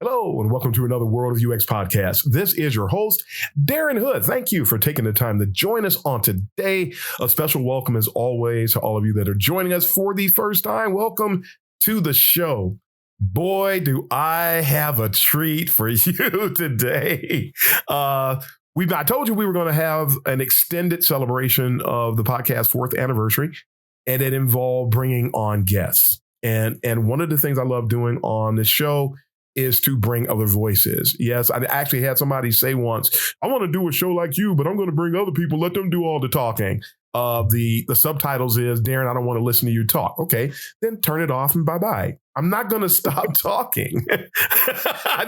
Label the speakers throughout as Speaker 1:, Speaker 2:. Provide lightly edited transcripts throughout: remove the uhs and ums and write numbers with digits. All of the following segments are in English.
Speaker 1: Hello, and welcome to another World of UX podcast. This is your host, Darren Hood. Thank you for taking the time to join us on today. A special welcome, as always, to all of you that are joining us for the first time. Welcome to the show. Boy, do I have a treat for you today. I told you we were going to have an extended celebration of the podcast's fourth anniversary, and it involved bringing on guests. And one of the things I love doing on this show is to bring other voices. Yes, I actually had somebody say once, I want to do a show like you, but I'm going to bring other people, let them do all the talking. The subtitles is, Darren, I don't want to listen to you talk. Okay, then turn it off and bye-bye. I'm not going to stop talking. I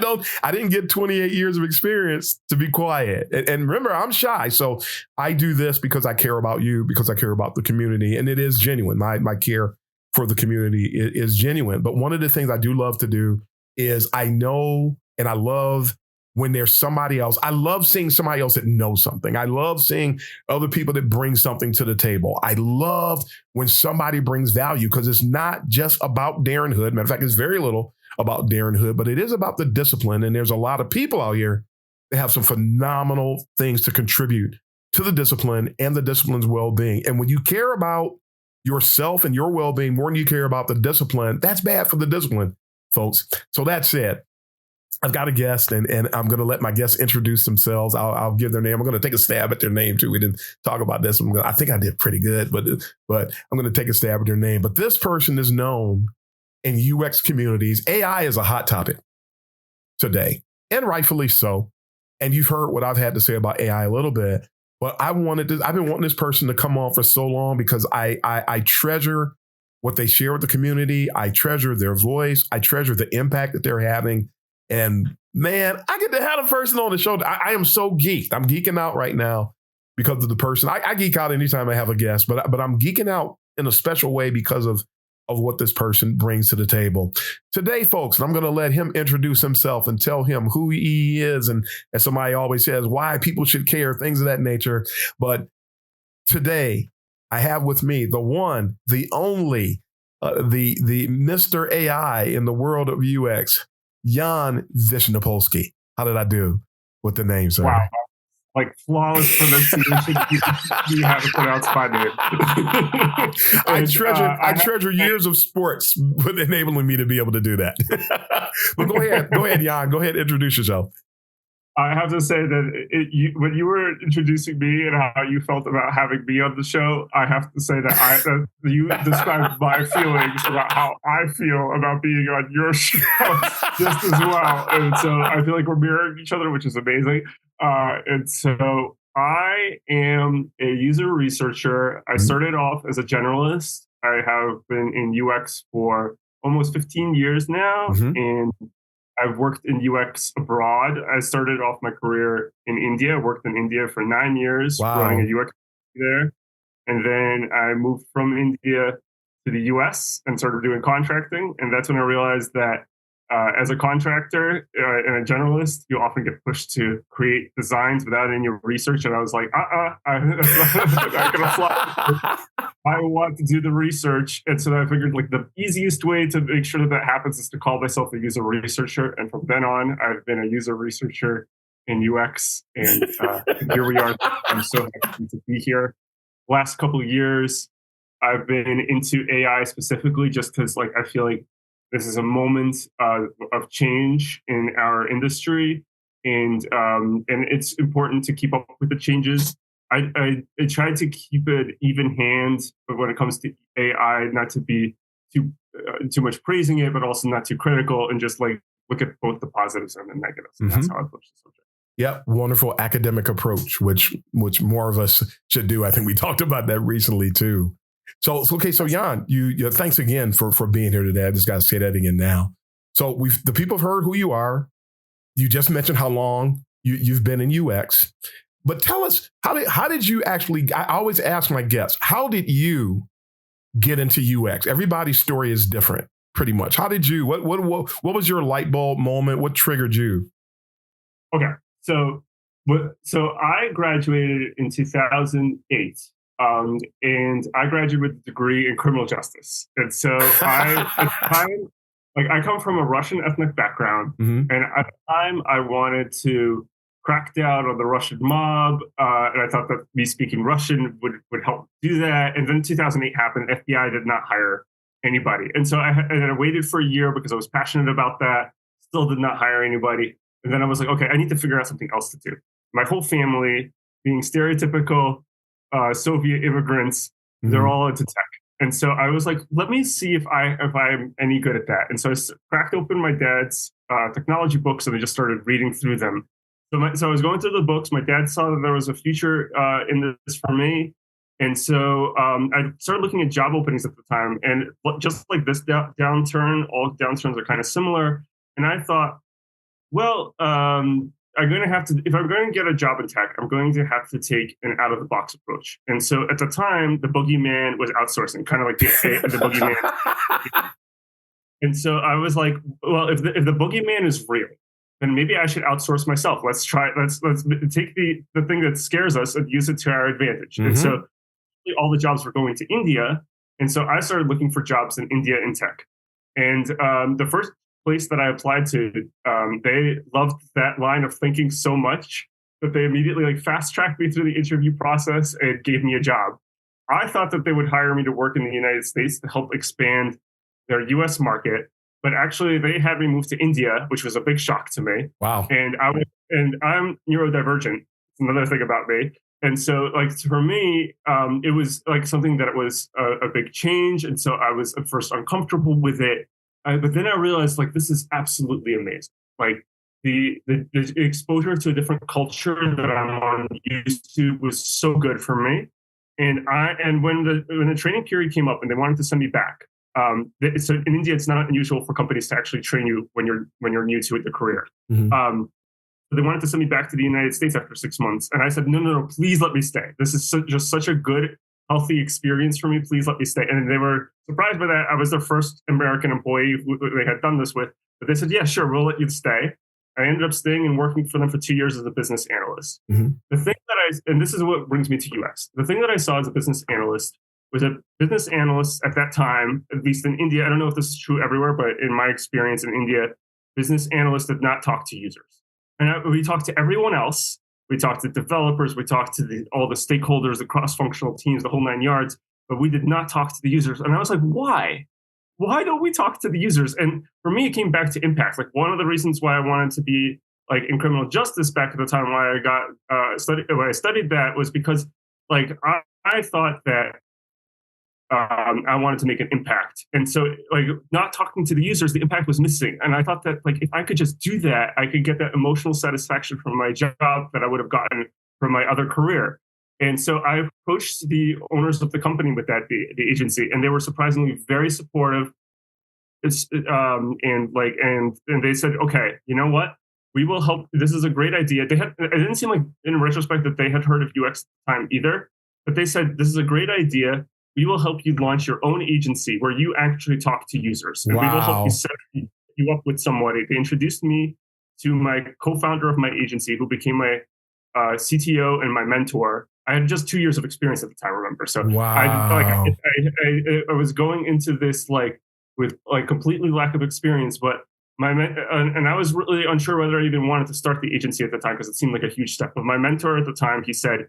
Speaker 1: didn't get 28 years of experience to be quiet. And remember, I'm shy. So I do this because I care about you, because I care about the community. And it is genuine. My care for the community is genuine. But one of the things I do love to do is I know and I love when there's somebody else. I love seeing somebody else that knows something. I love seeing other people that bring something to the table. I love when somebody brings value, because it's not just about Darren Hood. Matter of fact, it's very little about Darren Hood, but it is about the discipline. And there's a lot of people out here that have some phenomenal things to contribute to the discipline and the discipline's well-being. And when you care about yourself and your well-being more than you care about the discipline, that's bad for the discipline, folks. So that said, I've got a guest, and I'm going to let my guests introduce themselves. I'll give their name. I'm going to take a stab at their name too. We didn't talk about this. I think I did pretty good, but I'm going to take a stab at their name. But this person is known in UX communities. AI is a hot topic today, and rightfully so. And you've heard what I've had to say about AI a little bit, but I've been wanting this person to come on for so long because I treasure what they share with the community. I treasure their voice. I treasure the impact that they're having. And man, I get to have a person on the show. I am so geeked. I'm geeking out right now because of the person. I geek out anytime I have a guest, but I'm geeking out in a special way because of what this person brings to the table. Today, folks, I'm going to let him introduce himself and tell him who he is. And as somebody always says, why people should care, things of that nature. But today, I have with me the one, the only, the Mr. AI in the world of UX, Yan Vishnepolsky. How did I do with the name, sir?
Speaker 2: Wow. Like flawless pronunciation. You have to pronounce my name.
Speaker 1: I treasure years of sports with enabling me to be able to do that. But go ahead, Yan. Go ahead, introduce yourself.
Speaker 2: I have to say that when you were introducing me and how you felt about having me on the show, I have to say that you described my feelings about how I feel about being on your show just as well. And so I feel like we're mirroring each other, which is amazing. And so I am a user researcher. I started off as a generalist. I have been in UX for almost 15 years now. And I've worked in UX abroad. I started off my career in India. I worked in India for 9 years, running a UX there. And then I moved from India to the US and started doing contracting. And that's when I realized that as a contractor and a generalist, you often get pushed to create designs without any research. And I was like, I'm not going to fly. I want to do the research. And so I figured like the easiest way to make sure that happens is to call myself a user researcher. And from then on, I've been a user researcher in UX. And here we are. I'm so happy to be here. Last couple of years, I've been into AI specifically just because like I feel like this is a moment of change in our industry. And it's important to keep up with the changes. I try to keep it even hand when it comes to AI, not to be too much praising it, but also not too critical, and just like look at both the positives and the negatives. And that's how I approach the subject.
Speaker 1: Yep, wonderful academic approach, which more of us should do. I think we talked about that recently too. So Yan, you thanks again for being here today. I just got to say that again now. So the people have heard who you are. You just mentioned how long you've been in UX. But tell us, how did you actually, I always ask my guests, how did you get into UX? Everybody's story is different, pretty much. How did you, what was your light bulb moment? What triggered you?
Speaker 2: Okay, so I graduated in 2008. And I graduated with a degree in criminal justice. And so at the time, like I come from a Russian ethnic background,
Speaker 1: Mm-hmm.
Speaker 2: and at the time I wanted to crack down on the Russian mob, and I thought that me speaking Russian would help do that. And then 2008 happened. FBI did not hire anybody, and so I waited for a year because I was passionate about that. Still did not hire anybody, and then I was like, okay, I need to figure out something else to do. My whole family, being stereotypical Soviet immigrants, they're
Speaker 1: Mm-hmm.
Speaker 2: all into tech. And so I was like, let me see if I'm any good at that. And so I cracked open my dad's technology books and I just started reading through them. So I was going through the books. My dad saw that there was a future in this for me. And so I started looking at job openings at the time. And just like this downturn, all downturns are kind of similar. And I thought, well, I'm going to have to, if I'm going to get a job in tech, I'm going to have to take an out of the box approach. And so at the time, the boogeyman was outsourcing, kind of like the boogeyman. And so I was like, well, if the boogeyman is real, then maybe I should outsource myself. Let's take the thing that scares us and use it to our advantage.
Speaker 1: Mm-hmm.
Speaker 2: And so all the jobs were going to India. And so I started looking for jobs in India in tech. And the first place that I applied to, they loved that line of thinking so much that they immediately like fast tracked me through the interview process and gave me a job. I thought that they would hire me to work in the United States to help expand their US market, but actually they had me move to India, which was a big shock to me.
Speaker 1: Wow.
Speaker 2: And I'm neurodivergent. It's another thing about me. And so, like, for me, it was like something that was a big change. And so I was at first uncomfortable with it. But then I realized, like, this is absolutely amazing. Like, the exposure to a different culture that I'm used to was so good for me. And when the training period came up and they wanted to send me back, so in India, it's not unusual for companies to actually train you when you're new to the career.
Speaker 1: Mm-hmm.
Speaker 2: They wanted to send me back to the United States after 6 months. And I said, no, please let me stay. This is just such a good, healthy experience for me. Please let me stay. And they were surprised by that. I was their first American employee who they had done this with. But they said, yeah, sure, we'll let you stay. I ended up staying and working for them for 2 years as a business analyst. Mm-hmm. The thing that and this is what brings me to UX. The thing that I saw as a business analyst was that business analysts at that time, at least in India, I don't know if this is true everywhere, but in my experience in India, business analysts did not talk to users. And we talked to everyone else. We talked to developers. We talked to all the stakeholders, the cross-functional teams, the whole 9 yards. But we did not talk to the users. And I was like, why? Why don't we talk to the users? And for me, it came back to impact. Like one of the reasons why I wanted to be like in criminal justice back at the time, why I got studied that was because like I thought that I wanted to make an impact. And so like not talking to the users, the impact was missing. And I thought that like if I could just do that, I could get that emotional satisfaction from my job that I would have gotten from my other career. And so I approached the owners of the company with that, the agency, and they were surprisingly very supportive. And they said, okay, you know what? We will help. This is a great idea. It didn't seem like in retrospect that they had heard of UX at the time either, but they said, this is a great idea. We will help you launch your own agency where you actually talk to users. And we will help you set you up with somebody. They introduced me to my co-founder of my agency, who became my CTO and my mentor. I had just 2 years of experience at the time, remember? So I was going into this like with like completely lack of experience, but and I was really unsure whether I even wanted to start the agency at the time because it seemed like a huge step. But my mentor at the time, he said,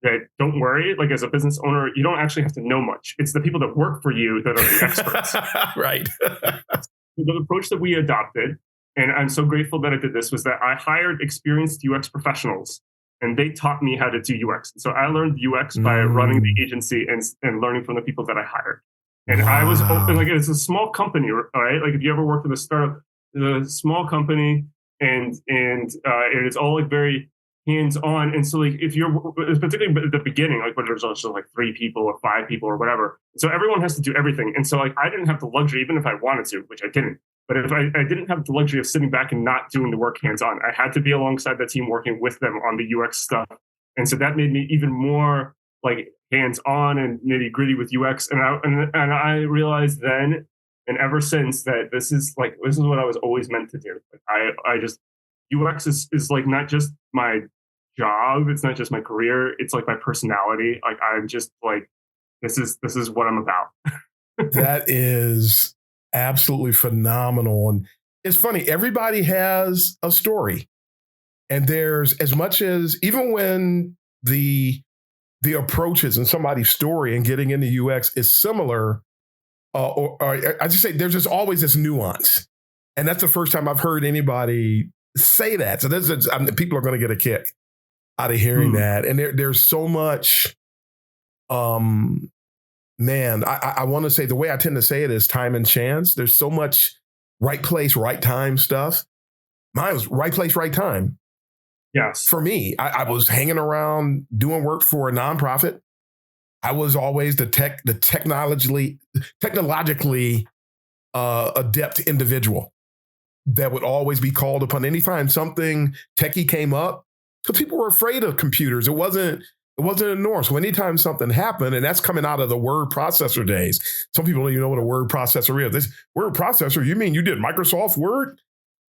Speaker 2: that don't worry, like as a business owner, you don't actually have to know much. It's the people that work for you that are the experts.
Speaker 1: Right.
Speaker 2: The approach that we adopted, and I'm so grateful that I did this, was that I hired experienced UX professionals and they taught me how to do UX. So I learned UX by running the agency and learning from the people that I hired. And I was like, it's a small company, right? Like if you ever worked with a startup, it's a small company and it's all like very hands-on. And so like if you're particularly at the beginning, like when there's also like 3 people or 5 people or whatever, so everyone has to do everything. And so like I didn't have the luxury, even if I wanted to, which I didn't, but if I didn't have the luxury of sitting back and not doing the work hands-on, I had to be alongside the team working with them on the UX stuff. And so that made me even more like hands-on and nitty-gritty with UX. And I realized then and ever since that this is what I was always meant to do. Like I just UX is like not just my job, it's not just my career, it's like my personality. Like I'm just like this is what I'm about.
Speaker 1: That is Absolutely phenomenal. And it's funny, everybody has a story. And there's as much as even when the approaches in somebody's story and getting into UX is similar, or I just say there's just always this nuance. And that's the first time I've heard anybody say that. So people are going to get a kick out of hearing that. And there's so much, man, I want to say the way I tend to say it is time and chance. There's so much right place, right time stuff. Mine was right place, right time.
Speaker 2: Yes.
Speaker 1: For me, I was hanging around doing work for a nonprofit. I was always the technologically adept individual that would always be called upon anytime something techie came up. Because people were afraid of computers. It wasn't a norm. So anytime something happened, and that's coming out of the word processor days. Some people don't even know what a word processor is. This word processor, you mean you did Microsoft Word?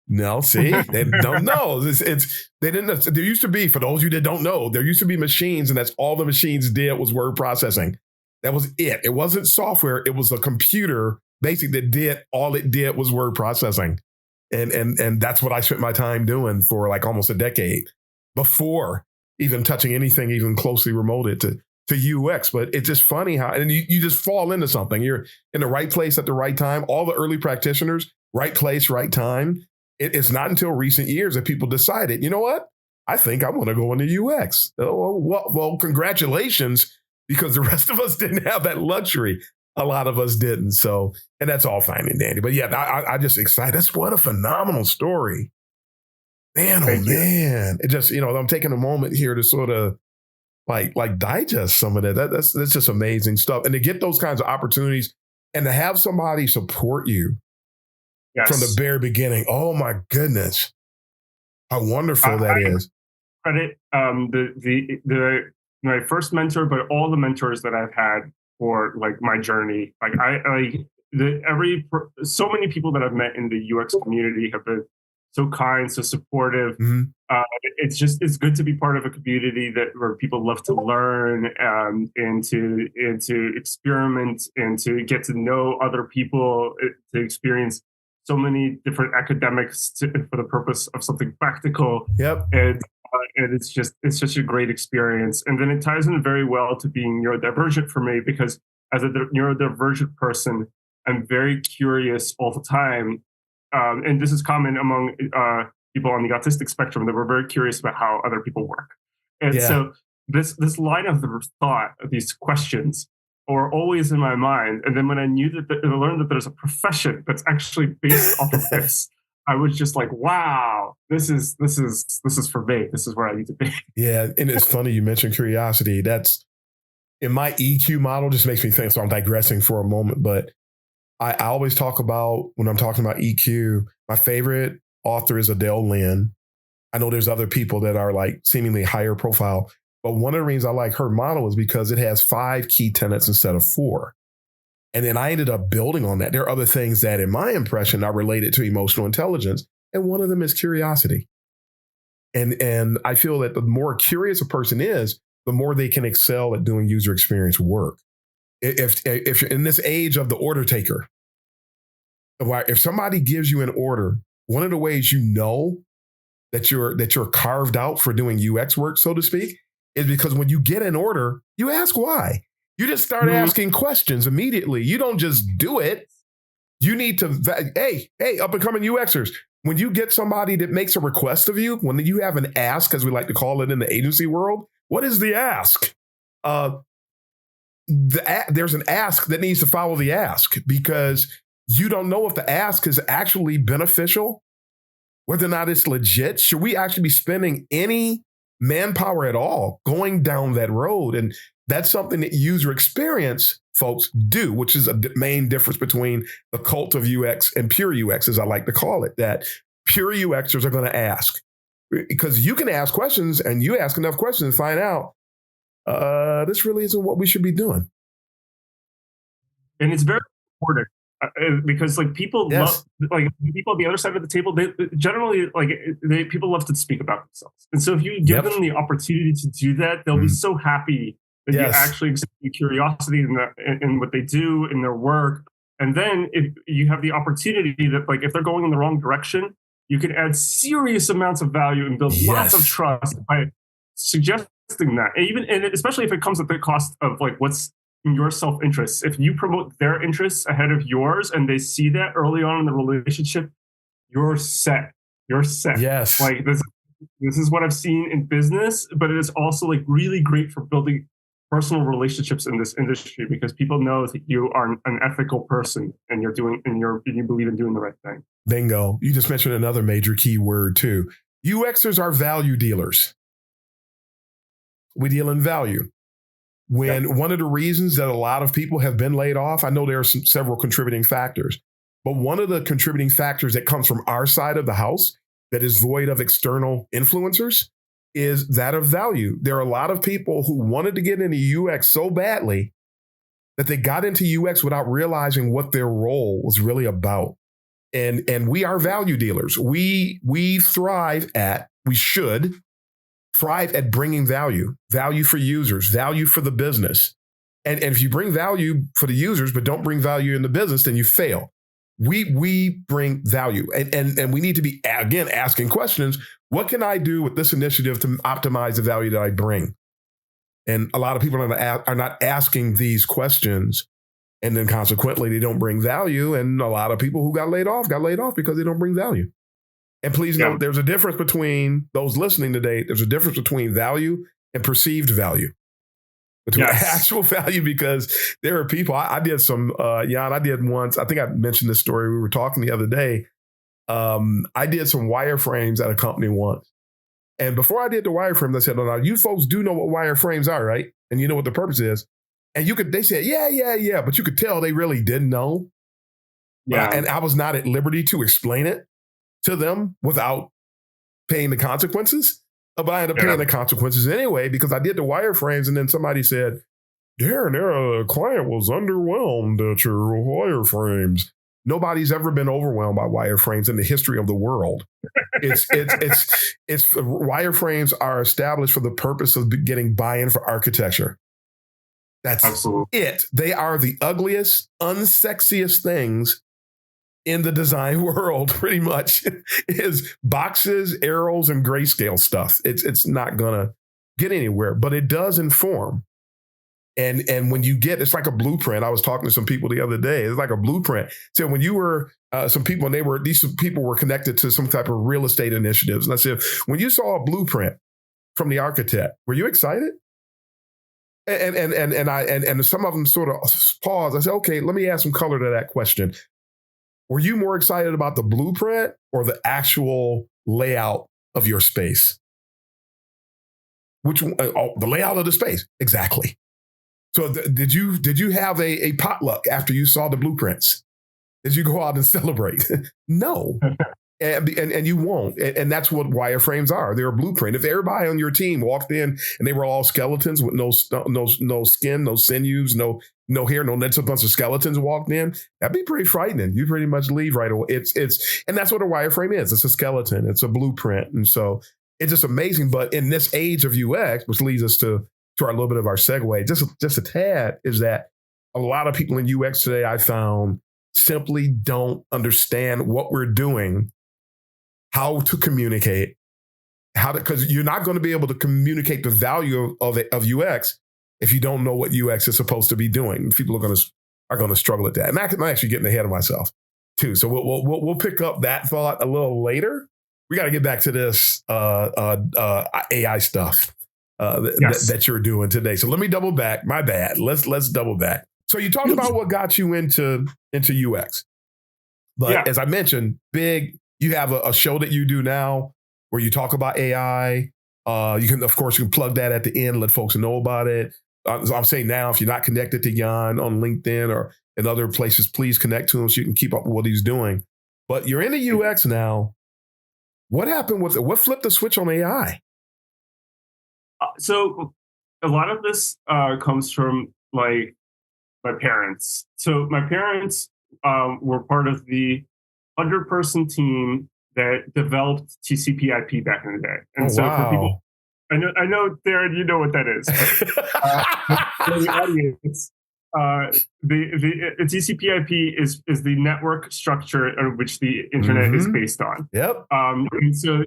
Speaker 1: No, see, they don't know. They didn't. There used to be, for those of you that don't know, there used to be machines, and that's all the machines did was word processing. That was it. It wasn't software. It was a computer, basically, that did all it did was word processing, and that's what I spent my time doing for like almost a decade before even touching anything even closely remoted to UX. But it's just funny how, and you just fall into something. You're in the right place at the right time. All the early practitioners, right place, right time. It's not until recent years that people decided, you know what? I think I want to go into UX. Oh, well, congratulations, because the rest of us didn't have that luxury. A lot of us didn't. So, and that's all fine and dandy. But yeah, I just excited. That's what a phenomenal story. Man, oh man. It just, I'm taking a moment here to sort of like digest some of that. That's just amazing stuff. And to get those kinds of opportunities and to have somebody support you. Yes. From the very beginning. Oh my goodness. How wonderful that is.
Speaker 2: Credit my first mentor, but all the mentors that I've had for like my journey. So many people that I've met in the UX community have been so kind, so supportive. Mm-hmm. It's good to be part of a community where people love to learn and to experiment and to get to know other people, to experience so many different academics for the purpose of something practical.
Speaker 1: Yep.
Speaker 2: And it's such a great experience. And then it ties in very well to being neurodivergent for me, because as a neurodivergent person, I'm very curious all the time. And this is common among people on the autistic spectrum, that we're very curious about how other people work. And so this line of thought, these questions, are always in my mind. And then when I learned that there's a profession that's actually based off of this, I was just like, wow, this is for me. This is where I need to be.
Speaker 1: Yeah. And it's funny you mentioned curiosity. That's in my EQ model, just makes me think. So I'm digressing for a moment, but I always talk about, when I'm talking about EQ, my favorite author is Adele Lynn. I know there's other people that are like seemingly higher profile, but one of the reasons I like her model is because it has 5 key tenets instead of 4. And then I ended up building on that. There are other things that, in my impression, are related to emotional intelligence. And one of them is curiosity. And I feel that the more curious a person is, the more they can excel at doing user experience work. If you're in this age of the order taker, if somebody gives you an order, one of the ways you know that you're carved out for doing UX work, so to speak, is because when you get an order, you ask why. You just start asking questions immediately. You don't just do it. You need to, hey, up and coming UXers, when you get somebody that makes a request of you, when you have an ask, as we like to call it in the agency world, what is the ask? There's an ask that needs to follow the ask, because you don't know if the ask is actually beneficial, whether or not it's legit. Should we actually be spending any manpower at all going down that road? And that's something that user experience folks do, which is a main difference between the cult of UX and pure UX, as I like to call it, that pure UXers are going to ask. Because you can ask questions, and you ask enough questions and find out, this really isn't what we should be doing.
Speaker 2: And it's very important. Because people love, people on the other side of the table, they generally people love to speak about themselves. And so if you give them the opportunity to do that, they'll be so happy that you actually exhibit curiosity in what they do, in their work, And then if you have the opportunity that, like, if they're going in the wrong direction, you can add serious amounts of value and build lots of trust by suggesting that. And especially if it comes at the cost of like what's in your self-interest. If you promote their interests ahead of yours and they see that early on in the relationship, you're set. You're set.
Speaker 1: Yes.
Speaker 2: Like this is what I've seen in business, but it is also like really great for building personal relationships in this industry because people know that you are an ethical person and you believe in doing the right thing.
Speaker 1: Bingo. You just mentioned another major key word too. UXers are value dealers. We deal in value. One of the reasons that a lot of people have been laid off, I know there are several contributing factors, but one of the contributing factors that comes from our side of the house that is void of external influencers is that of value. There are a lot of people who wanted to get into UX so badly that they got into UX without realizing what their role was really about. And we are value dealers. We should thrive at bringing value for users, value for the business. And if you bring value for the users, but don't bring value in the business, then you fail. We bring value and we need to be, again, asking questions. What can I do with this initiative to optimize the value that I bring? And a lot of people are not asking these questions. And then consequently, they don't bring value. And a lot of people who got laid off because they don't bring value. And please note, there's a difference between those listening today. There's a difference between value and perceived value. Between actual value, because there are people, I did some, Yan, I did once, I think I mentioned this story. We were talking the other day. I did some wireframes at a company once. And before I did the wireframes, I said, no, you folks do know what wireframes are, right? And you know what the purpose is. And they said, yeah. But you could tell they really didn't know. Yeah. And I was not at liberty to explain it to them without paying the consequences. But I ended up paying the consequences anyway, because I did the wireframes. And then somebody said, Darren, the client was underwhelmed at your wireframes. Nobody's ever been overwhelmed by wireframes in the history of the world. It's wireframes are established for the purpose of getting buy-in for architecture. That's absolutely it. They are the ugliest, unsexiest things in the design world, pretty much, is boxes, arrows, and grayscale stuff. It's not gonna get anywhere, but it does inform. And when you get, it's like a blueprint. I was talking to some people the other day. It's like a blueprint. So when you were some people, and these people were connected to some type of real estate initiatives. And I said, when you saw a blueprint from the architect, were you excited? And some of them sort of paused. I said, okay, let me add some color to that question. Were you more excited about the blueprint or the actual layout of your space? The layout of the space, exactly. So did you have a potluck after you saw the blueprints? Did you go out and celebrate? No, and you won't. And that's what wireframes are. They're a blueprint. If everybody on your team walked in and they were all skeletons with no skin, no sinews, no hair, that's a bunch of skeletons walked in, that'd be pretty frightening. You pretty much leave right away. And that's what a wireframe is. It's a skeleton. It's a blueprint. And so it's just amazing. But in this age of UX, which leads us to our little bit of our segue, just a tad, is that a lot of people in UX today, I found, simply don't understand what we're doing, how to communicate, because you're not going to be able to communicate the value of UX if you don't know what UX is supposed to be doing. People are going to struggle at that. And I'm actually getting ahead of myself too. So we'll pick up that thought a little later. We got to get back to this AI stuff that you're doing today. So let me double back. My bad. Let's double back. So you talked about what got you into UX, but as I mentioned, you have a show that you do now where you talk about AI. You can plug that at the end, let folks know about it. I'm saying now, if you're not connected to Yan on LinkedIn or in other places, please connect to him so you can keep up with what he's doing. But you're into UX now. What happened with it? What flipped the switch on AI?
Speaker 2: So a lot of this comes from like my parents. So my parents were part of the 100-person team that developed TCP/IP back in the day. And for people, I know, Darren, you know what that is. But, for the audience, the TCP/IP is the network structure on which the internet is based on.
Speaker 1: Yep.
Speaker 2: And so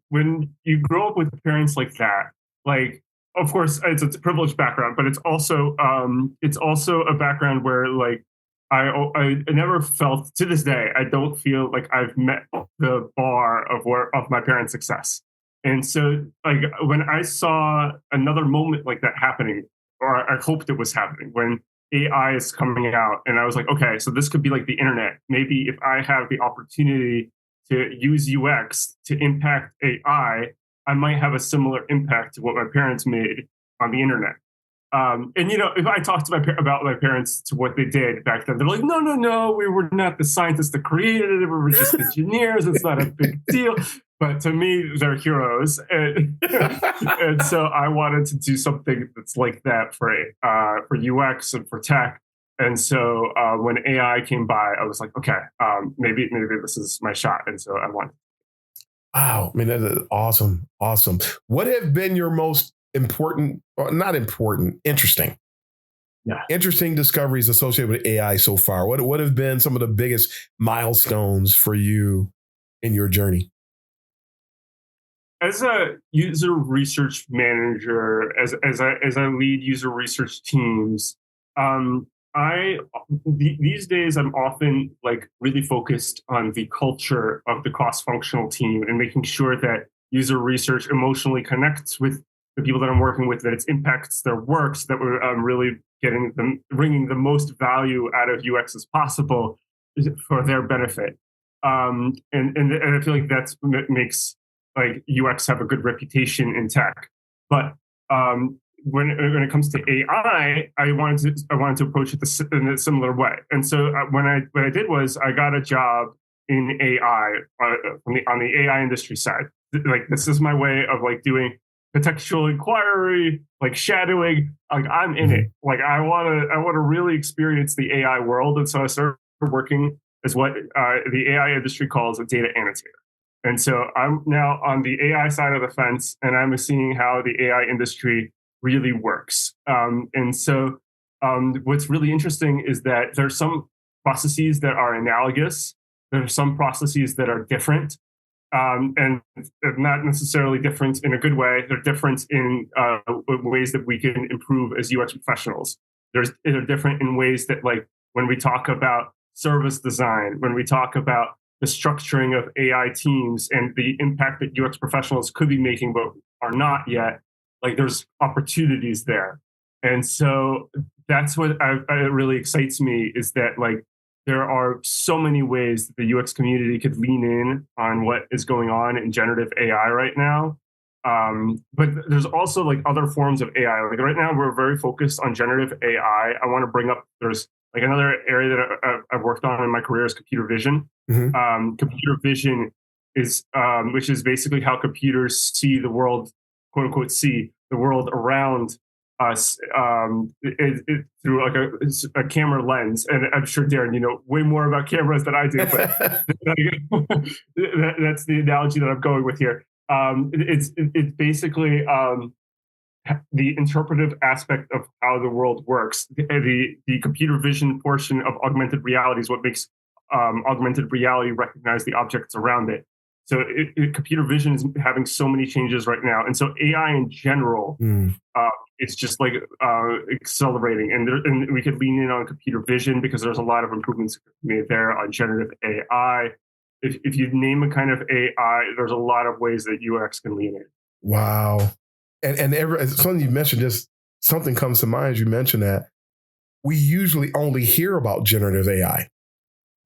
Speaker 2: when you grow up with parents like that, like, of course it's a privileged background, but it's also a background where like I never felt, to this day, I don't feel like I've met the bar of my parents' success. And so like when I saw another moment like that happening, or I hoped it was happening, when AI is coming out, and I was like, okay, so this could be like the internet. Maybe if I have the opportunity to use UX to impact AI, I might have a similar impact to what my parents made on the internet. And if I talked to about my parents to what they did back then, they're like, no, we were not the scientists that created it. We were just engineers. It's not a big deal. But to me, they're heroes, and so I wanted to do something that's like that for UX and for tech. And so when AI came by, I was like, okay, maybe this is my shot. And so I wanted.
Speaker 1: Wow, I mean, that is awesome. What have been your most important, or not important, interesting discoveries associated with AI so far? What have been some of the biggest milestones for you in your journey?
Speaker 2: As a user research manager, as I lead user research teams, these days I'm often like really focused on the culture of the cross-functional team and making sure that user research emotionally connects with the people that I'm working with, that it impacts their work, so that we're really bringing the most value out of UX as possible for their benefit. And I feel like that's what makes like UX have a good reputation in tech. But when it comes to AI, I wanted to approach it in a similar way. And so what I did was I got a job in AI on the AI industry side. Like, this is my way of like doing contextual inquiry, like shadowing. Like, I'm in it. Like, I want to really experience the AI world. And so I started working as what the AI industry calls a data annotator. And so I'm now on the AI side of the fence, and I'm seeing how the AI industry really works. And so what's really interesting is that there's some processes that are analogous. There are some processes that are different, and not necessarily different in a good way. They're different in ways that we can improve as UX professionals. They're different in ways that, like, when we talk about service design, when we talk about the structuring of AI teams and the impact that UX professionals could be making but are not yet, like, there's opportunities there. And so that's what really excites me, is that, like, there are so many ways that the UX community could lean in on what is going on in generative AI right now. But there's also like other forms of AI. Like, right now, we're very focused on generative AI. I want to bring up, there's like another area that I've worked on in my career is computer vision. Computer vision is, which is basically how computers see the world, quote unquote, see the world around us through like a camera lens. And I'm sure, Darren, you know way more about cameras than I do, but that's the analogy that I'm going with here. It's basically the interpretive aspect of how the world works. The computer vision portion of augmented reality is what makes augmented reality recognize the objects around it. So computer vision is having so many changes right now. And so AI in general, it's just like accelerating. And we could lean in on computer vision because there's a lot of improvements made there on generative AI. If you name a kind of AI, there's a lot of ways that UX can lean in.
Speaker 1: Wow. And something you mentioned, just something comes to mind as you mentioned that. We usually only hear about generative AI.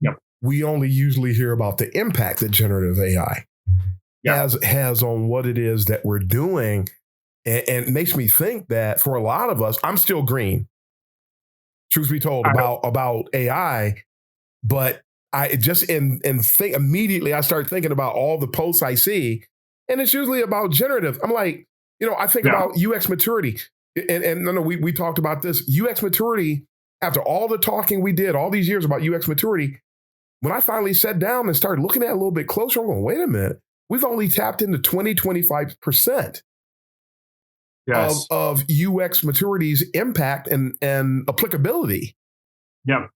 Speaker 2: Yep.
Speaker 1: We only usually hear about the impact that generative AI has on what it is that we're doing. And it makes me think that for a lot of us, I'm still green, truth be told, about AI. But I just immediately I start thinking about all the posts I see, and it's usually about generative. I'm like, I think about UX maturity. And no, we talked about this. UX maturity, after all the talking we did all these years about UX maturity, when I finally sat down and started looking at it a little bit closer, I'm going, wait a minute, we've only tapped into 20, 25%.
Speaker 2: Yes.
Speaker 1: of UX maturity's impact and applicability.
Speaker 2: Yeah.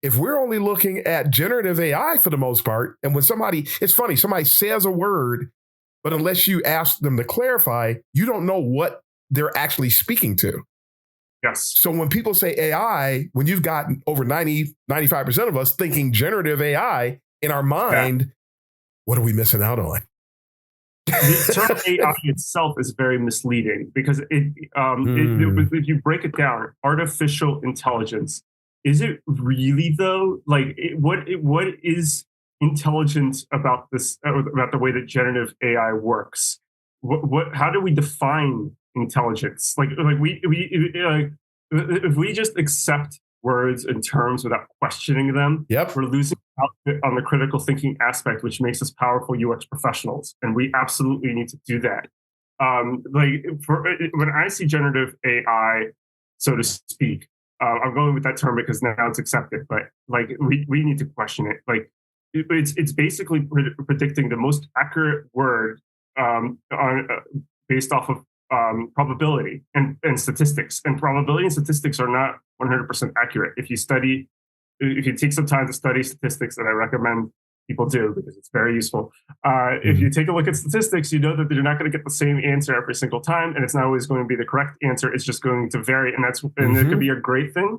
Speaker 1: If we're only looking at generative AI for the most part, and when it's funny, somebody says a word, but unless you ask them to clarify, you don't know what they're actually speaking to.
Speaker 2: Yes.
Speaker 1: So when people say AI, when you've got over 95% of us thinking generative AI in our mind, what are we missing out on?
Speaker 2: The term AI itself is very misleading because if you break it down, artificial intelligence, is it really though? Like, what is intelligence about this, about the way that generative AI works? How do we define intelligence? If we just accept words and terms without questioning them, we're losing out on the critical thinking aspect, which makes us powerful UX professionals, and we absolutely need to do that. When I see generative AI, so to speak, I'm going with that term because now it's accepted, but like we need to question it. Like it's basically predicting the most accurate word based off of probability and statistics. And probability and statistics are not 100% accurate. If you take some time to study statistics, and I recommend people do because it's very useful. If you take a look at statistics, you know that you're not going to get the same answer every single time, and it's not always going to be the correct answer. It's just going to vary, and it could be a great thing,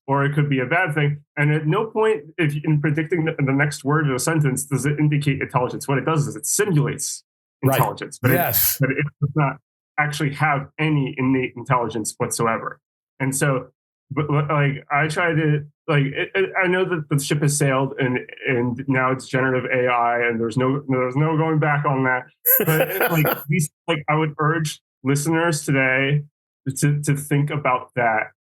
Speaker 2: or it could be a bad thing. And at no point, if in predicting the next word of a sentence, does it indicate intelligence. What it does is it simulates intelligence, but it does not actually have any innate intelligence whatsoever. And so, like, I try to I know that the ship has sailed, and now it's generative AI, and there's no going back on that. But I would urge listeners today to think about that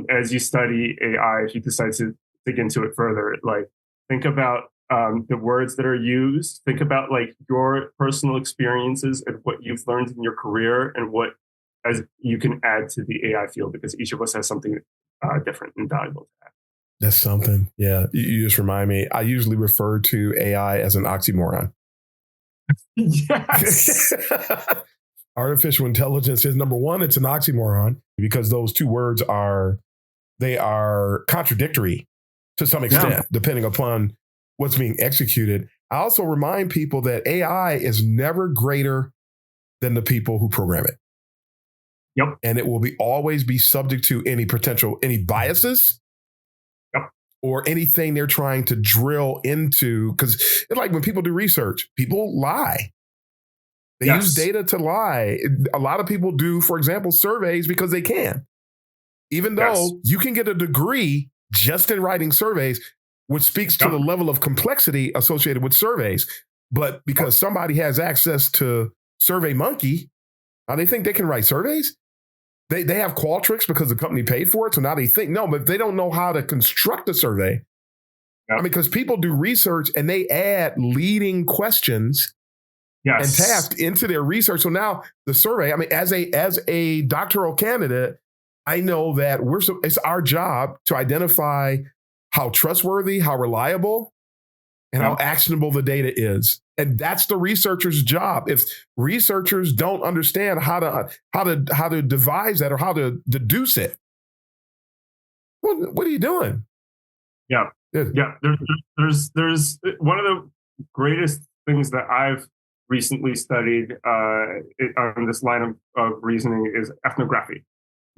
Speaker 2: as you study AI. If you decide to dig into it further, like think about the words that are used. Think about like your personal experiences and what you've learned in your career, and what as you can add to the AI field, because each of us has something different and valuable to add.
Speaker 1: That's something. Yeah. You just remind me. I usually refer to AI as an oxymoron.
Speaker 2: Yes.
Speaker 1: Artificial intelligence is, number one, it's an oxymoron because those two words are contradictory to some extent, depending upon what's being executed. I also remind people that AI is never greater than the people who program it.
Speaker 2: Yep.
Speaker 1: And it will always be subject to any biases or anything they're trying to drill into. Because it's like when people do research, people lie. They use data to lie. A lot of people do, for example, surveys because they can. Even though you can get a degree just in writing surveys, which speaks to the level of complexity associated with surveys. But because somebody has access to SurveyMonkey, now they think they can write surveys. They have Qualtrics because the company paid for it. So now they think, no, but they don't know how to construct a survey. I mean, because people do research and they add leading questions and tasks into their research. So now the survey, I mean, as a doctoral candidate, I know that it's our job to identify how trustworthy, how reliable, and how actionable the data is. And that's the researcher's job. If researchers don't understand how to devise that or how to deduce it, what are you doing?
Speaker 2: Yeah. There's one of the greatest things that I've recently studied on this line of reasoning is ethnography.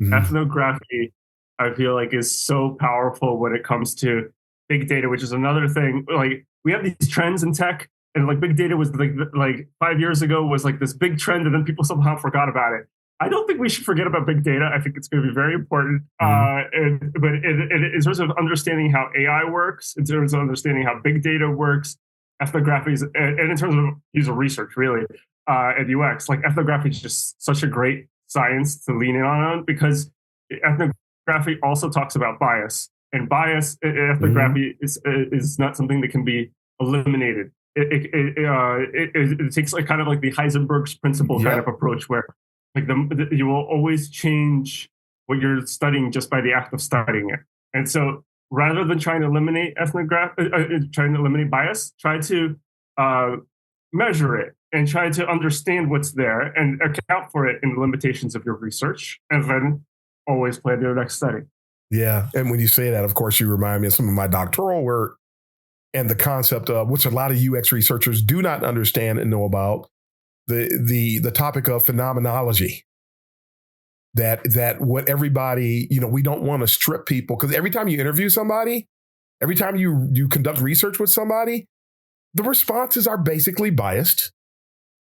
Speaker 2: Ethnography, I feel like, is so powerful when it comes to big data, which is another thing. Like, we have these trends in tech, and like big data was like 5 years ago was like this big trend, and then people somehow forgot about it. I don't think we should forget about big data. I think it's going to be very important. But in terms of understanding how AI works, in terms of understanding how big data works, ethnography is, and in terms of user research, really, at UX, like ethnography is just such a great science to lean in on, because ethnography also talks about bias, and bias in ethnography is not something that can be eliminated. It takes like kind of like the Heisenberg's principle kind of approach, where like you will always change what you're studying just by the act of studying it. And so rather than trying to eliminate trying to eliminate bias, try to measure it, and try to understand what's there and account for it in the limitations of your research, and then always plan your next study.
Speaker 1: Yeah. And when you say that, of course, you remind me of some of my doctoral work and the concept of, which a lot of UX researchers do not understand and know about, the topic of phenomenology. That what everybody, we don't want to strip people, because every time you interview somebody, every time you conduct research with somebody, the responses are basically biased.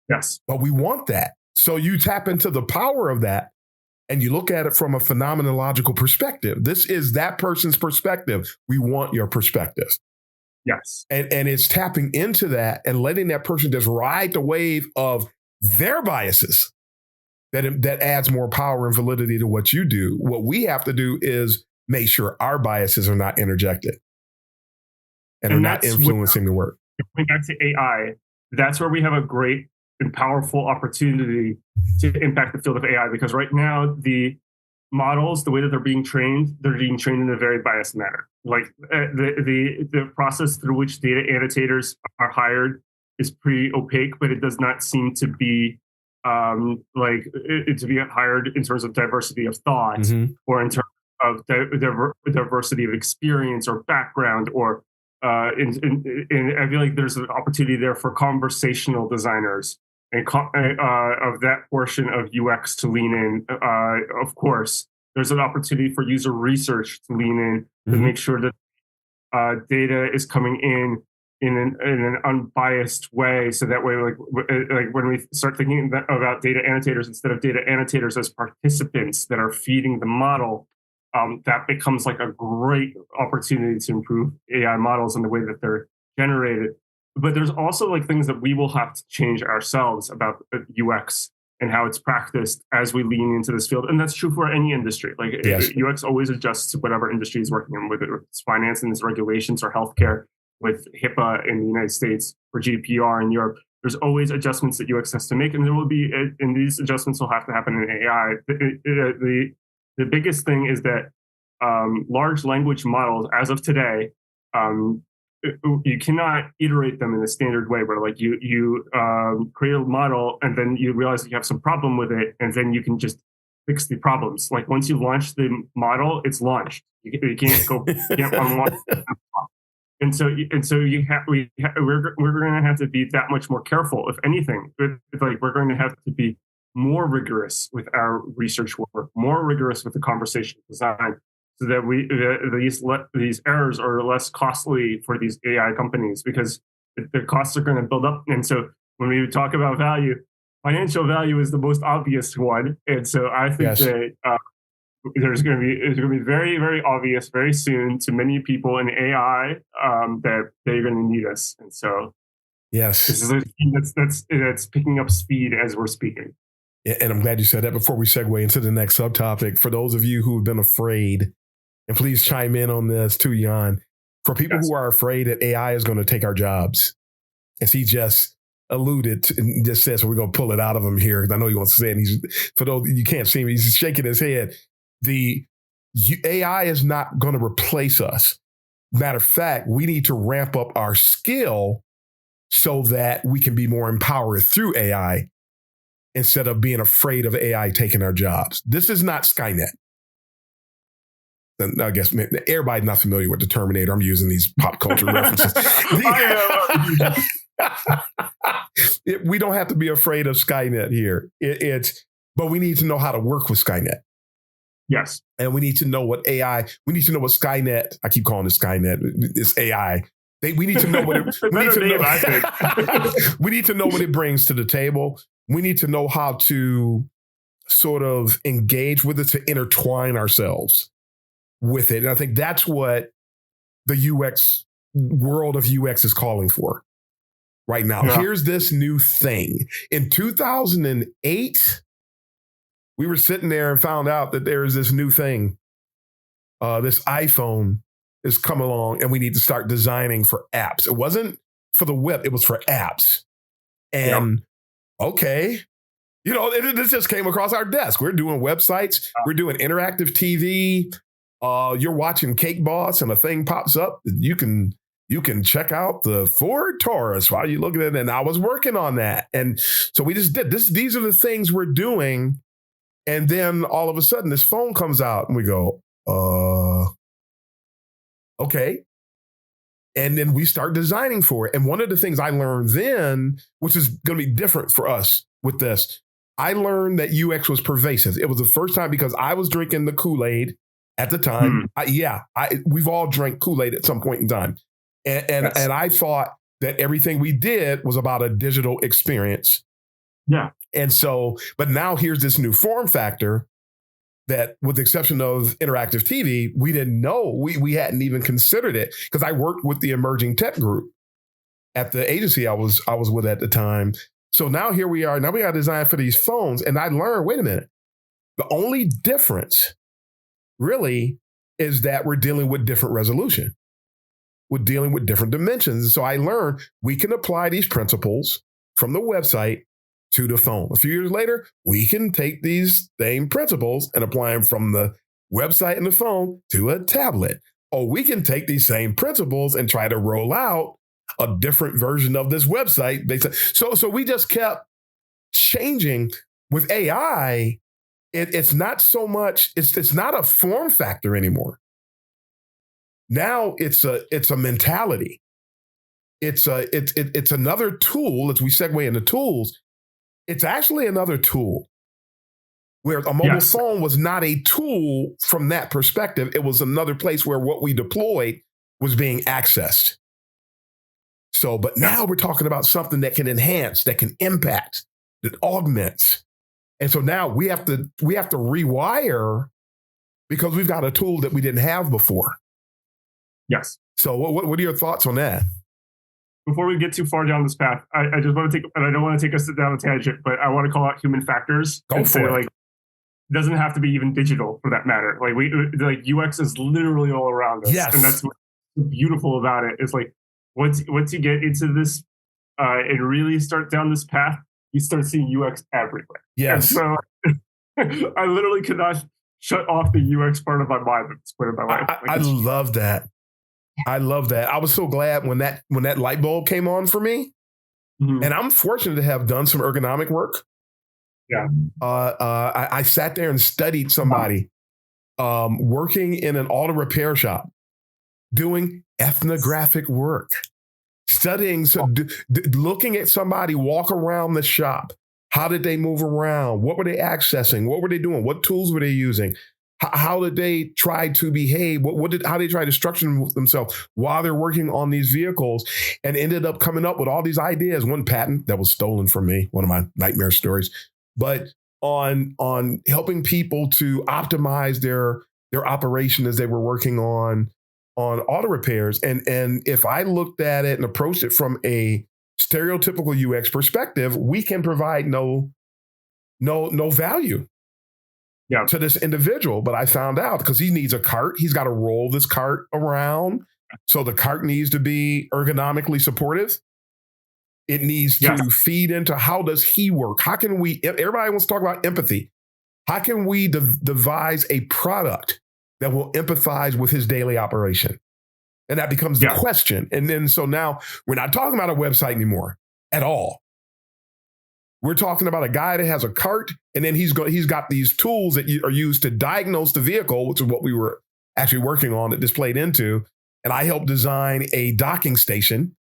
Speaker 2: Yes.
Speaker 1: But we want that. So you tap into the power of that and you look at it from a phenomenological perspective. This is that person's perspective. We want your perspective.
Speaker 2: Yes.
Speaker 1: And it's tapping into that and letting that person just ride the wave of their biases. That adds more power and validity to what you do. What we have to do is make sure our biases are not interjected and are not influencing the work.
Speaker 2: Going back to AI, that's where we have a great and powerful opportunity to impact the field of AI, because right now the models, the way that they're being trained in a very biased manner. Like the process through which data annotators are hired is pretty opaque, but it does not seem to be to be hired in terms of diversity of thought, mm-hmm. or in terms of diversity of experience or background, or and I feel like there's an opportunity there for conversational designers and of that portion of UX to lean in. Of course, there's an opportunity for user research to lean in, mm-hmm. to make sure that data is coming in an unbiased way, so that way, like when we start thinking about data annotators instead of data annotators as participants that are feeding the model, that becomes like a great opportunity to improve AI models and the way that they're generated. But there's also like things that we will have to change ourselves about UX and how it's practiced as we lean into this field, and that's true for any industry. Like yes. UX always adjusts to whatever industry is working in, whether it's finance and its regulations or healthcare. With HIPAA in the United States or GDPR in Europe, there's always adjustments that UX has to make, and there will be, and these adjustments will have to happen in AI. The biggest thing is that large language models, as of today, you cannot iterate them in a standard way, where like you create a model and then you realize that you have some problem with it, and then you can just fix the problems. Like once you launch the model, it's launched. You can't go, you can't unlaunch it. And so we're going to have to be that much more careful. If anything, like we're going to have to be more rigorous with our research work, more rigorous with the conversational design, so that these errors are less costly for these AI companies, because the costs are going to build up. And so when we talk about value, financial value is the most obvious one. And so I think yes. that it's going to be very, very obvious very soon to many people in AI that they're going to need us. And so,
Speaker 1: yes,
Speaker 2: this is a team that's picking up speed as we're speaking.
Speaker 1: Yeah, and I'm glad you said that. Before we segue into the next subtopic, for those of you who have been afraid, and please chime in on this too, Yan. For people yes. who are afraid that AI is going to take our jobs, as he just alluded to, and just said, so we're going to pull it out of him here, because I know he wants to say it. And for those you can't see him, he's shaking his head. The AI is not going to replace us. Matter of fact, we need to ramp up our skill so that we can be more empowered through AI instead of being afraid of AI taking our jobs. This is not Skynet. I guess everybody's not familiar with the Terminator. I'm using these pop culture references. We don't have to be afraid of Skynet here. But we need to know how to work with Skynet.
Speaker 2: Yes.
Speaker 1: And we need to know what Skynet, I keep calling it Skynet, it's AI. We need to know what it, we need to know what it brings to the table. We need to know how to sort of engage with it, to intertwine ourselves with it. And I think that's what the world of UX is calling for right now. Yeah. Here's this new thing. In 2008, we were sitting there and found out that there's this new thing. This iPhone has come along and we need to start designing for apps. It wasn't for the web, it was for apps. And okay, this just came across our desk. We're doing websites, we're doing interactive TV. You're watching Cake Boss and a thing pops up. You can you can check out the Ford Taurus while you look at it. And I was working on that. And so we just did this. These are the things we're doing. And then all of a sudden this phone comes out and we go, okay. And then we start designing for it. And one of the things I learned then, which is going to be different for us with this, I learned that UX was pervasive. It was the first time because I was drinking the Kool-Aid at the time. We've all drank Kool-Aid at some point in time. And I thought that everything we did was about a digital experience.
Speaker 2: Yeah.
Speaker 1: And so, but now here's this new form factor that, with the exception of interactive TV, we didn't know. We hadn't even considered it because I worked with the emerging tech group at the agency I was with at the time. So now here we are. Now we got to design for these phones. And I learned, wait a minute, the only difference really is that we're dealing with different resolution. We're dealing with different dimensions. And so I learned we can apply these principles from the website to the phone. A few years later, we can take these same principles and apply them from the website and the phone to a tablet. Or we can take these same principles and try to roll out a different version of this website. So we just kept changing. With AI. It's not so much, it's not a form factor anymore. Now it's a mentality. It's another tool. As we segue into tools, it's actually another tool where a mobile phone was not a tool from that perspective. It was another place where what we deployed was being accessed. So, but now we're talking about something that can enhance, that can impact, that augments. And so now we have to rewire because we've got a tool that we didn't have before.
Speaker 2: Yes.
Speaker 1: So what are your thoughts on that?
Speaker 2: Before we get too far down this path, I just want to and I don't want to take us down a tangent, but I want to call out human factors.
Speaker 1: Go for it.
Speaker 2: Like, it doesn't have to be even digital for that matter. Like UX is literally all around us.
Speaker 1: Yes.
Speaker 2: And that's what's beautiful about it. It's like, once you get into this and really start down this path, you start seeing UX everywhere.
Speaker 1: Yes.
Speaker 2: And so I literally could not shut off the UX part of my mind at this point in my life.
Speaker 1: I love that. I love that. I was so glad when that light bulb came on for me. Mm-hmm. And I'm fortunate to have done some ergonomic work.
Speaker 2: Yeah.
Speaker 1: I sat there and studied somebody working in an auto repair shop, doing ethnographic work, studying, looking at somebody walk around the shop. How did they move around? What were they accessing? What were they doing? What tools were they using? How did they try to behave? How did they try to structure themselves while they're working on these vehicles, and ended up coming up with all these ideas. One patent that was stolen from me, one of my nightmare stories, but on helping people to optimize their operation as they were working on auto repairs. And if I looked at it and approached it from a stereotypical UX perspective, we can provide no value to this individual. But I found out because he needs a cart, he's got to roll this cart around. So the cart needs to be ergonomically supportive. It needs to feed into how does he work? How can we, everybody wants to talk about empathy. How can we devise a product that will empathize with his daily operation? And that becomes the question. And then, so now we're not talking about a website anymore at all. We're talking about a guy that has a cart, and then he's got these tools that are used to diagnose the vehicle, which is what we were actually working on that this played into. And I helped design a docking station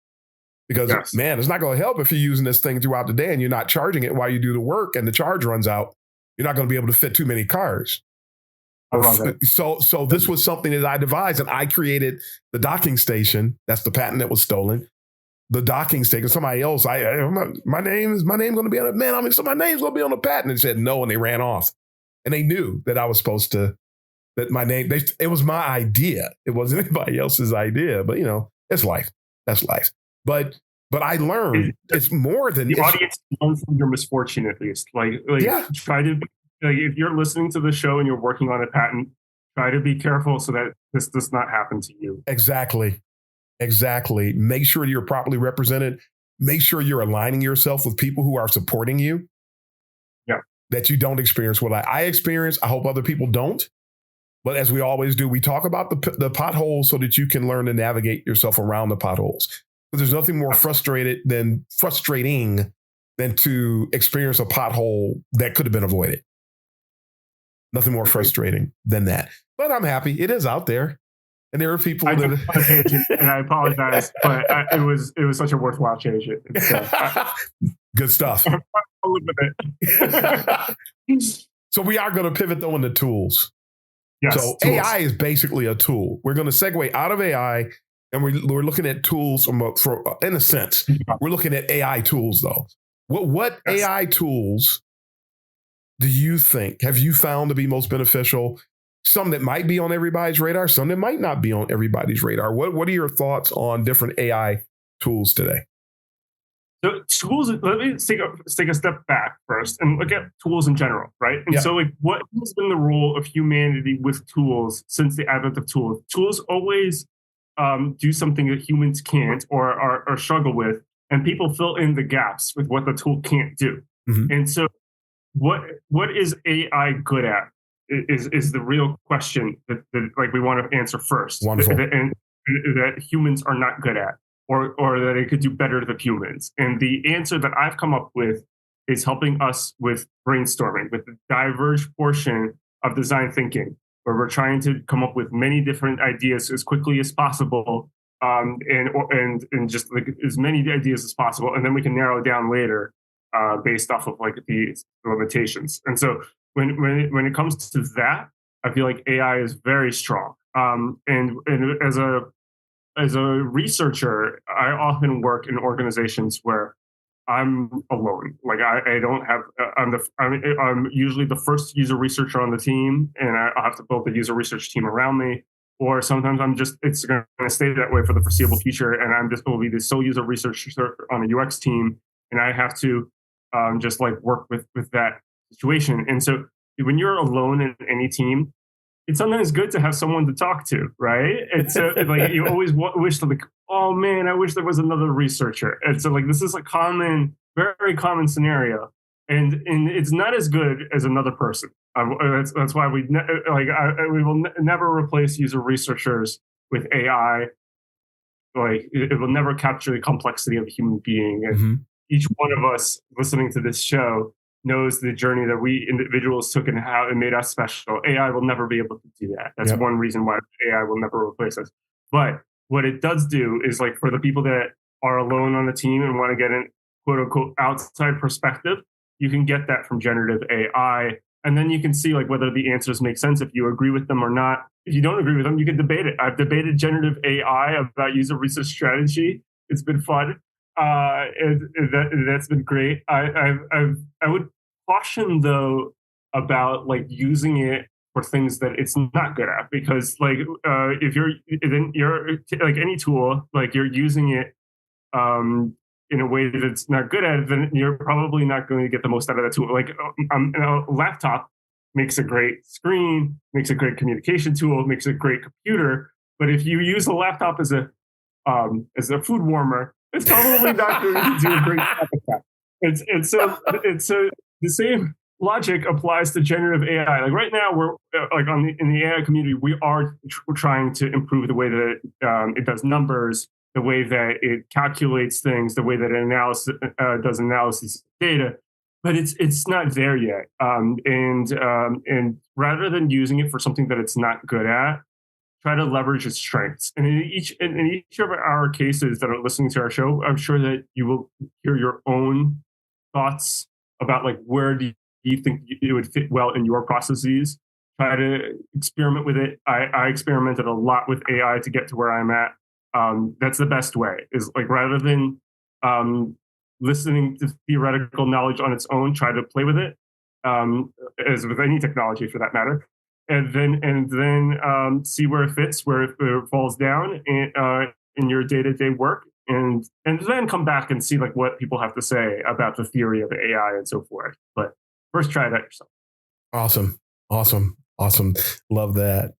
Speaker 1: because, man, it's not going to help if you're using this thing throughout the day and you're not charging it while you do the work and the charge runs out. You're not going to be able to fit too many cars. So this was something that I devised, and I created the docking station. That's the patent that was stolen. The docking station. Somebody else, my name's going to be on it. Man, so my name's going to be on the patent. And said no, and they ran off. And they knew that I was supposed to, that my name, it was my idea. It wasn't anybody else's idea, but it's life. That's life. But I learned it's more than
Speaker 2: the audience learns from your misfortune, at least. Try to, if you're listening to the show and you're working on a patent, try to be careful so that this does not happen to you.
Speaker 1: Exactly. Make sure you're properly represented. Make sure you're aligning yourself with people who are supporting you. Yeah. That you don't experience what I experience. I hope other people don't. But as we always do, we talk about the potholes so that you can learn to navigate yourself around the potholes. But there's nothing more frustrating than to experience a pothole that could have been avoided. Nothing more frustrating than that. But I'm happy it is out there, and there are people
Speaker 2: and I apologize, but it was such a worthwhile change.
Speaker 1: Good stuff.
Speaker 2: I'll live with it.
Speaker 1: So we are going to pivot though into tools.
Speaker 2: Yes,
Speaker 1: so
Speaker 2: tools.
Speaker 1: AI is basically a tool. We're going to segue out of AI, and we're looking at tools in a sense. We're looking at AI tools though. What yes. AI tools do you think have you found to be most beneficial? Some that might be on everybody's radar, some that might not be on everybody's radar. What are your thoughts on different AI tools today?
Speaker 2: So tools, let me take a step back first and look at tools in general, right? And so like what has been the role of humanity with tools since the advent of tools? Tools always do something that humans can't or struggle with, and people fill in the gaps with what the tool can't do. Mm-hmm. And so what is AI good at is the real question that like we want to answer first.
Speaker 1: Wonderful.
Speaker 2: That humans are not good at. Or that it could do better than humans. And the answer that I've come up with is helping us with brainstorming, with the diverged portion of design thinking, where we're trying to come up with many different ideas as quickly as possible, and just like as many ideas as possible, and then we can narrow down later based off of like the limitations. And so when it comes to that, I feel like AI is very strong. And as a researcher, I often work in organizations where I'm alone. Like I don't have. I'm usually the first user researcher on the team, and I have to build the user research team around me. Or sometimes it's going to stay that way for the foreseeable future, and I'm just going to be the sole user researcher on a UX team, and I have to just like work with that situation. And so when you're alone in any team, it's sometimes good to have someone to talk to, right? And so like you always wish to like, oh man, I wish there was another researcher. And so like this is a very common scenario, and it's not as good as another person. That's why we will never replace user researchers with AI. Like it will never capture the complexity of a human being. And each one of us listening to this show knows the journey that we individuals took and how it made us special. AI will never be able to do that. That's one reason why AI will never replace us. But what it does do is like for the people that are alone on the team and want to get an quote unquote outside perspective, you can get that from generative AI. And then you can see like whether the answers make sense, if you agree with them or not. If you don't agree with them, you can debate it. I've debated generative AI about user research strategy. It's been fun. That's been great. I would caution though about like using it for things that it's not good at, because like if you're like any tool, like you're using it in a way that it's not good at, then you're probably not going to get the most out of that tool. Like a laptop makes a great screen, makes a great communication tool, makes a great computer, but if you use a laptop as a food warmer, it's probably not going to do a great job at that. And so the same logic applies to generative AI. Like right now, we're like in the AI community, we are trying to improve the way that it does numbers, the way that it calculates things, the way that it does analysis of data. But it's not there yet. And rather than using it for something that it's not good at, try to leverage its strengths. And in each of our cases that are listening to our show, I'm sure that you will hear your own thoughts about like where do you think it would fit well in your processes. Try to experiment with it. I experimented a lot with AI to get to where I'm at. That's the best way, is like rather than listening to theoretical knowledge on its own, try to play with it, as with any technology for that matter. And then see where it fits, where it falls down in your day-to-day work, and then come back and see like what people have to say about the theory of AI and so forth. But first, try it out yourself.
Speaker 1: Awesome. Love that.